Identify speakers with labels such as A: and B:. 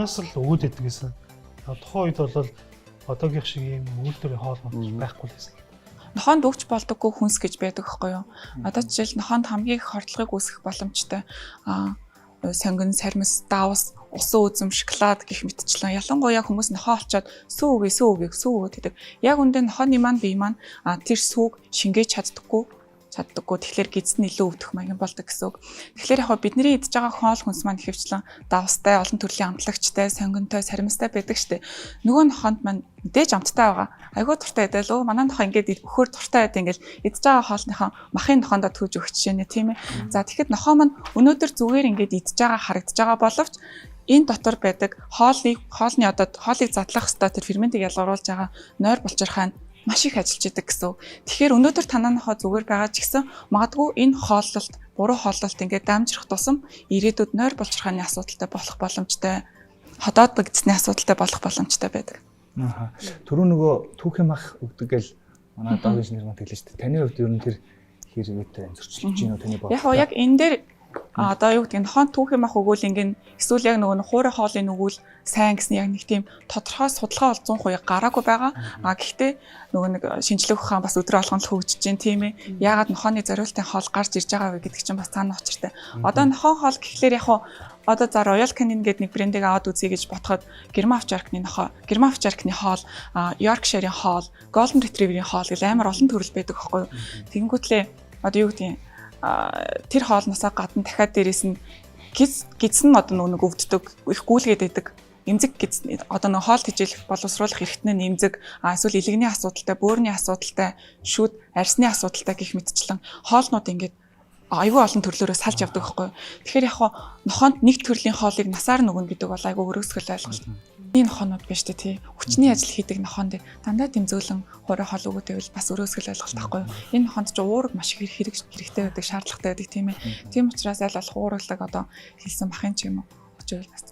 A: угаас л өгөөд байдаг гэсэн. Тухайн үед бол одоогийнх шиг ийм үйлдвэрийн хоол байхгүй л байсан.
B: Нохоонд өгч болдоггүй хүнс гэж байдаг байхгүй юу? Одоо жишээл нохоонд хамгийн их хордлогыг үүсгэх боломжтой сонгон, сармис, давс, усан үзэм, шоколад гэх мэтчлэн ялангуяа хүмүүс нохоо олчоод сүү өгөөд гэдэг. Яг үндэ нохооны маань бие маань тэр сүүг шингээж чаддаггүй. Тэгэхээр гидсэд илүү өвдөх маягийн болдог гэсэн үг. Тэгэхээр яг бидний идж байгаа хоол хүнс маань ихэвчлэн давстай, олон төрлийн амтлагчтай, сонгонтой, саримстай байдаг штеп. Нөгөө нохоонд маань мэдээж амттай байгаа. Айгуу дуртай байдал уу? Манай нохоо ингээд бөхөр дуртай байд ингээд идж байгаа хоолныхаа махын нохоондоо түүж өгч жишээ тийм ээ. За тэгэхэд нохоо маань өнөөдөр зүгээр ингээд идж байгаа харагдж байгаа боловч энэ дотор байдаг хоолыг задлах хэвээр тэр ферментийг ялгаруулж байгаа нойр булчирхай маш их ажиллаж идэг гэсэн. Тэгэхээр өнөөдөр танаа нохоо зүгээр байгаа ч гэсэн магадгүй энэ хооллолт, буруу хооллолт ингээд дамжрах тусам ирээдүйд нойр булчирхайны асуудалтай болох боломжтой, ходоод бэгдсэний асуудалтай болох боломжтой байдаг.
C: Түрүү нөгөө түүхэн мах өгдөг гэж манай доод инженер маань тэглэж шүү дээ. Таны хувьд ер нь тэр хэрэгэтэй зөрчилж гин үү таны бодлоо?
B: Яг энэ дээр одоо юу гэдэг нь хон түүхэн мах өгвөл ингээд эсвэл яг нөгөө хуурай хоолыг өгвөл сайн гэсэн яг нэг тийм тодорхой судалгаа бол 100% гараагүй байгаа. Гэхдээ нөгөө нэг шинжлэх ухаан бас өдрө болгон л хөгжиж байна тийм ээ. Яагаад нохооны зориултын хоол гарч ирж байгаа вэ гэдэг чинь бас цаана учиртай. Одоо нохоо хоол гэхлээр яг одоо за Royal Canin гэдэг нэг брендийг аваад үзье гэж ботход German Awsark-ны хоол, Yorkshire-ийн хоол, Golden Retriever-ийн хоол гэл амар олон төрөл байдаг байхгүй юу. Тэгэнгүүтлээ одоо юу гэдэг тэр хоолноосоо гадна дахиад дээрээс нь гидсэн одоо нэг өвддөг их гүйлгээд байдаг эмзэг гидсэн одоо нэг хоол тэжээлэх боловсруулах эрхтэн эмзэг эсвэл илэгний асуудалтай бөөрийн асуудалтай шүд арсны асуудалтай гэх мэтчлэн хоолнууд ингээд айгүй олон төрлөөрөө салж явдаг байхгүй. Тэгэхээр яг нохоонд нэг төрлийн хоолыг насаар нөгөн гэдэг бол айгүй өрөөсгөл ойлголт. Энэ нохоонууд биш тий. Хүчний ажил хийдэг нохоонд дандаа тэмзүүлэн хуурай хоол өгөөд байвал бас өрөөсгөл ойлголт байхгүй. Энэ нохоонд ч уураг маш их хэрэгтэй байдаг, шаардлагатай байдаг тийм ээ. Тийм учраас аль болох уурлаг одоо хэлсэн махын ч юм уу очивол бас